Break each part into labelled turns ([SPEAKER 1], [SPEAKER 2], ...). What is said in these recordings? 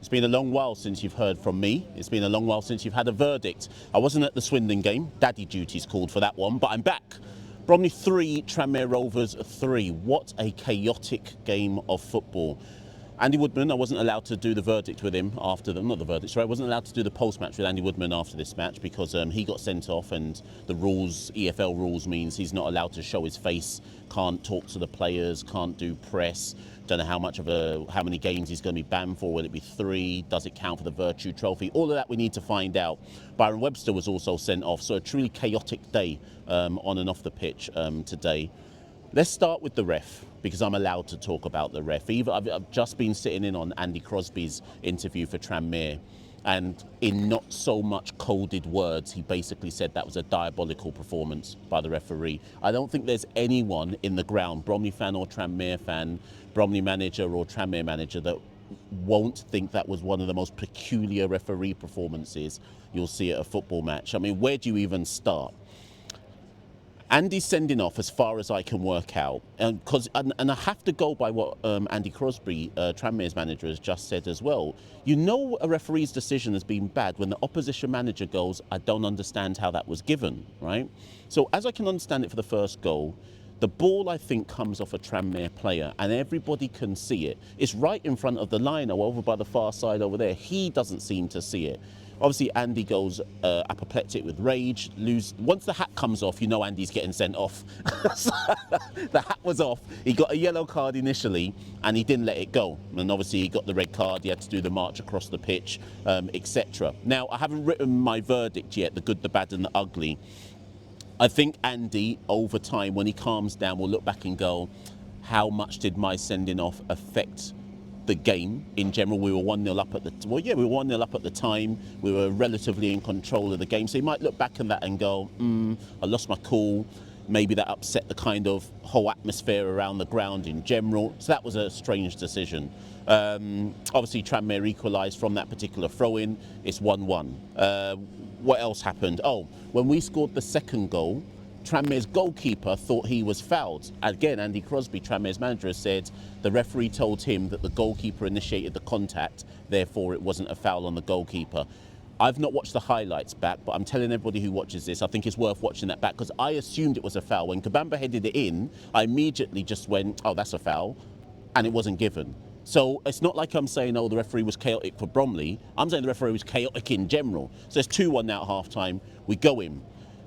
[SPEAKER 1] It's been a long while since you've heard from me. It's been a long while since you've had a verdict. I wasn't at the Swindon game. Daddy duty's called for that one, but I'm back. Bromley 3, Tranmere Rovers 3. What a chaotic game of football. Andy Woodman, I wasn't allowed to do the verdict with him after not the verdict, sorry, I wasn't allowed to do the post-match with Andy Woodman after this match because he got sent off, and the rules, EFL rules, means he's not allowed to show his face, can't talk to the players, can't do press. Don't know how many games he's going to be banned for. Will it be 3? Does it count for the Virtue Trophy? All of that we need to find out. Byron Webster was also sent off, so a truly chaotic day on and off the pitch today. Let's start with the ref, because I'm allowed to talk about the ref. I've just been sitting in on Andy Crosby's interview for Tranmere, and in not so much coded words, he basically said that was a diabolical performance by the referee. I don't think there's anyone in the ground, Bromley fan or Tranmere fan, Bromley manager or Tranmere manager, that won't think that was one of the most peculiar referee performances you'll see at a football match. I mean, where do you even start? Andy's sending off, as far as I can work out, and I have to go by what Andy Crosby, Tranmere's manager, has just said as well. You know a referee's decision has been bad when the opposition manager goes, I don't understand how that was given, right? So as I can understand it for the first goal, the ball, I think, comes off a Tranmere player, and everybody can see it. It's right in front of the line or over by the far side over there. He doesn't seem to see it. Obviously, Andy goes apoplectic with rage. Once the hat comes off, you know Andy's getting sent off. The hat was off. He got a yellow card initially, and he didn't let it go. And obviously, he got the red card. He had to do the march across the pitch, etc. Now, I haven't written my verdict yet, the good, the bad, and the ugly. I think Andy, over time, when he calms down, will look back and go, how much did my sending off affect the game in general? We were 1-0 up at the we were 1-0 up at the time. We were relatively in control of the game. So he might look back at that and go, I lost my cool. Maybe that upset the kind of whole atmosphere around the ground in general. So that was a strange decision. Obviously, Tranmere equalised from that particular throw-in. It's 1-1. What else happened? Oh, when we scored the second goal, Tranmere's goalkeeper thought he was fouled. Again, Andy Crosby, Tranmere's manager, has said the referee told him that the goalkeeper initiated the contact, therefore it wasn't a foul on the goalkeeper. I've not watched the highlights back, but I'm telling everybody who watches this, I think it's worth watching that back, because I assumed it was a foul. When Kabamba headed it in, I immediately just went, oh, that's a foul, and it wasn't given. So it's not like I'm saying, oh, the referee was chaotic for Bromley. I'm saying the referee was chaotic in general. So it's 2-1 now at half-time. We go in.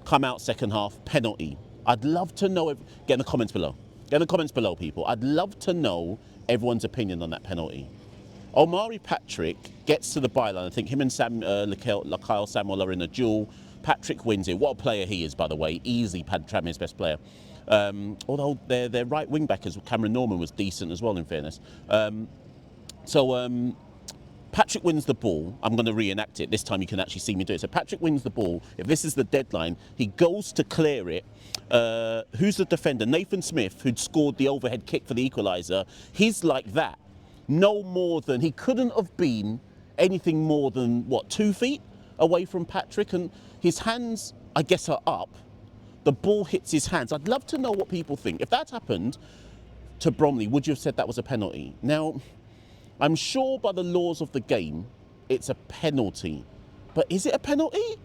[SPEAKER 1] Come out second half, penalty. I'd love to know, get in the comments below. Get in the comments below, people. I'd love to know everyone's opinion on that penalty. Omari Patrick gets to the byline. I think him and Lyle Samuel are in a duel. Patrick wins it. What a player he is, by the way. Easily Tranmere's best player. Although their right wing back, as Cameron Norman, was decent as well, in fairness. Patrick wins the ball. I'm going to reenact it. This time you can actually see me do it. So Patrick wins the ball. If this is the deadline, he goes to clear it. Who's the defender? Nathan Smith, who'd scored the overhead kick for the equaliser. He's like that. No more than, he couldn't have been anything more than, 2 feet away from Patrick. And his hands, I guess, are up. The ball hits his hands. I'd love to know what people think. If that happened to Bromley, would you have said that was a penalty? Now, I'm sure by the laws of the game, it's a penalty. But is it a penalty?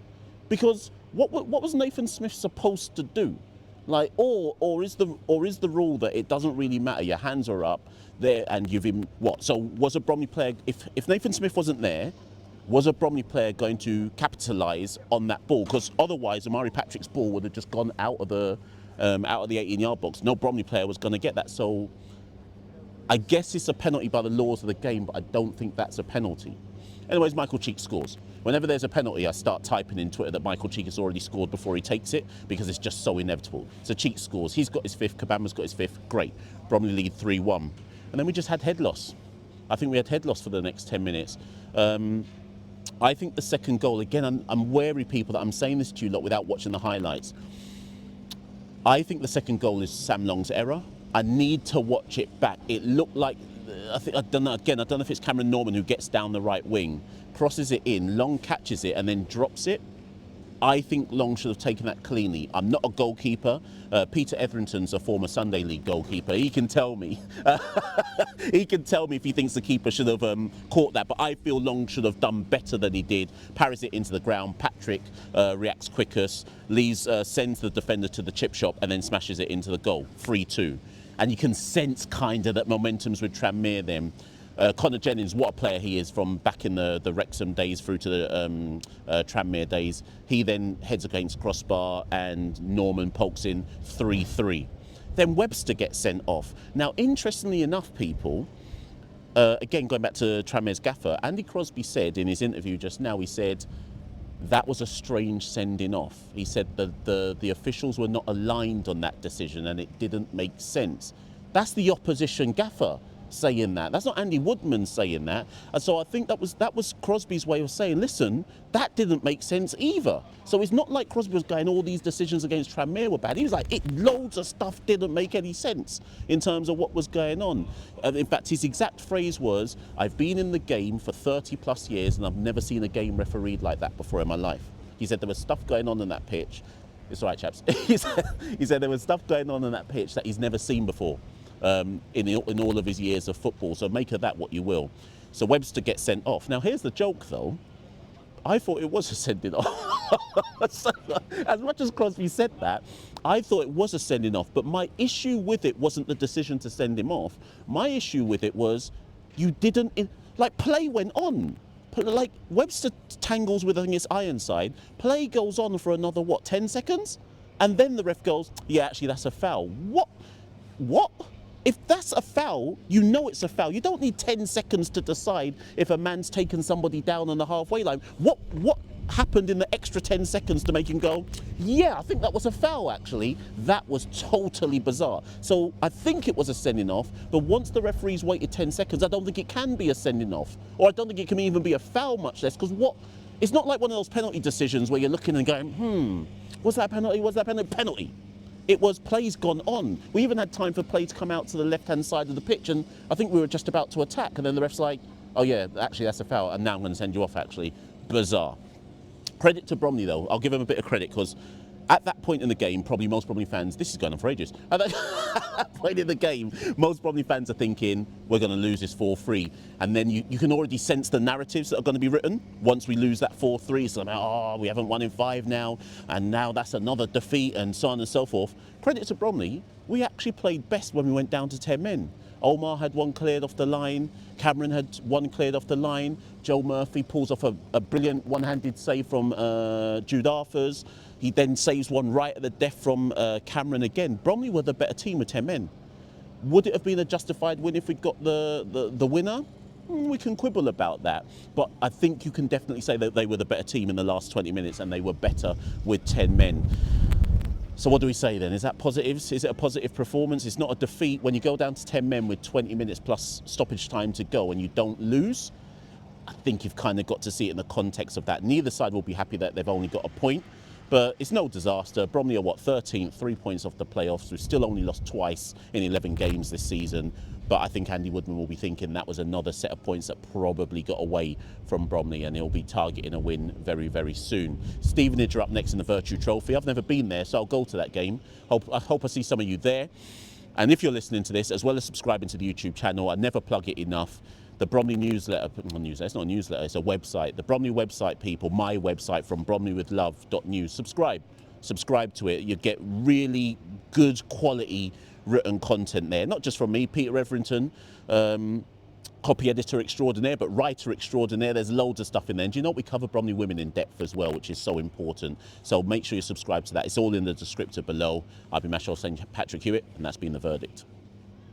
[SPEAKER 1] Because what was Nathan Smith supposed to do? Like, or is the rule that it doesn't really matter? Your hands are up there, and you've him what? So was a Bromley player? If Nathan Smith wasn't there, was a Bromley player going to capitalise on that ball? Because otherwise, Omari Patrick's ball would have just gone out of the 18-yard box. No Bromley player was going to get that. So I guess it's a penalty by the laws of the game, but I don't think that's a penalty. Anyways, Michael Cheek scores. Whenever there's a penalty, I start typing in Twitter that Michael Cheek has already scored before he takes it, because it's just so inevitable. So Cheek scores. He's got his 5th. Kabamba's got his 5th. Great. Bromley lead 3-1. And then we just had head loss. I think we had head loss for the next 10 minutes. I think the second goal, again, I'm wary, people, that I'm saying this to you lot without watching the highlights. I think the second goal is Sam Long's error. I need to watch it back. It looked like, I don't know if it's Cameron Norman who gets down the right wing, crosses it in, Long catches it and then drops it. I think Long should have taken that cleanly. I'm not a goalkeeper. Peter Etherington's a former Sunday League goalkeeper. He can tell me. He can tell me if he thinks the keeper should have caught that. But I feel Long should have done better than he did. Parries it into the ground. Patrick reacts quickest. Sends the defender to the chip shop and then smashes it into the goal. 3-2. And you can sense kind of that momentum's with Tranmere then. Connor Jennings, what a player he is from back in the Wrexham days through to the Tranmere days. He then heads against crossbar and Norman pokes in 3-3. Then Webster gets sent off. Now, interestingly enough, people, again, going back to Tranmere's gaffer, Andy Crosby said in his interview just now, he said, that was a strange sending off. He said the officials were not aligned on that decision and it didn't make sense. That's the opposition gaffer saying that. That's not Andy Woodman saying that. And so I think that was Crosby's way of saying, listen, that didn't make sense either. So it's not like Crosby was going, all these decisions against Tranmere were bad. He was like, loads of stuff didn't make any sense in terms of what was going on. In fact, his exact phrase was, I've been in the game for 30 plus years and I've never seen a game refereed like that before in my life. He said there was stuff going on in that pitch. It's all right, chaps. He said there was stuff going on in that pitch that he's never seen before. In all of his years of football, so make of that what you will. So Webster gets sent off. Now here's the joke though, I thought it was a sending off. So, as much as Crosby said that, I thought it was a sending off, but my issue with it wasn't the decision to send him off. My issue with it was, you didn't, like, play went on. Like, Webster tangles with, I think it's Ironside, play goes on for another, what, 10 seconds? And then the ref goes, yeah, actually that's a foul. What? If that's a foul, you know it's a foul. You don't need 10 seconds to decide if a man's taken somebody down on the halfway line. What happened in the extra 10 seconds to make him go, yeah, I think that was a foul actually? That was totally bizarre. So I think it was a sending off, but once the referees waited 10 seconds, I don't think it can be a sending off. Or I don't think it can even be a foul, much less, because it's not like one of those penalty decisions where you're looking and going, was that a penalty? Was that a penalty? Penalty. It was play's gone on. We even had time for play to come out to the left-hand side of the pitch, and I think we were just about to attack, and then the ref's like, oh yeah, actually that's a foul, and now I'm going to send you off, actually. Bizarre. Credit to Bromley, though. I'll give him a bit of credit, because at that point in the game, probably most Bromley fans, this is going on for ages, at that point in the game, most Bromley fans are thinking, we're going to lose this 4-3. And then you can already sense the narratives that are going to be written once we lose that 4-3. So, we haven't won in 5 now, and now that's another defeat, and so on and so forth. Credit to Bromley, we actually played best when we went down to 10 men. Omar had one cleared off the line, Cameron had one cleared off the line, Joe Murphy pulls off a brilliant one-handed save from Jude Arthurs. He then saves one right at the death from Cameron again. Bromley were the better team with 10 men. Would it have been a justified win if we got the winner? We can quibble about that. But I think you can definitely say that they were the better team in the last 20 minutes and they were better with 10 men. So what do we say then? Is that positives? Is it a positive performance? It's not a defeat. When you go down to 10 men with 20 minutes plus stoppage time to go and you don't lose, I think you've kind of got to see it in the context of that. Neither side will be happy that they've only got a point. But it's no disaster. Bromley are 13th, 3 points off the playoffs. We've still only lost twice in 11 games this season. But I think Andy Woodman will be thinking that was another set of points that probably got away from Bromley, and he'll be targeting a win very, very soon. Stevenage are up next in the Virtue Trophy. I've never been there, so I'll go to that game. I hope I see some of you there. And if you're listening to this, as well as subscribing to the YouTube channel, I never plug it enough. The Bromley newsletter, it's not a newsletter, it's a website. The Bromley website, people, my website from bromleywithlove.news. Subscribe to it. You get really good quality written content there. Not just from me, Peter Etherington, copy editor extraordinaire, but writer extraordinaire. There's loads of stuff in there. And do you know, we cover Bromley women in depth as well, which is so important. So make sure you subscribe to that. It's all in the descriptor below. I've been Mashal St. Patrick Hewitt, and that's been The Verdict.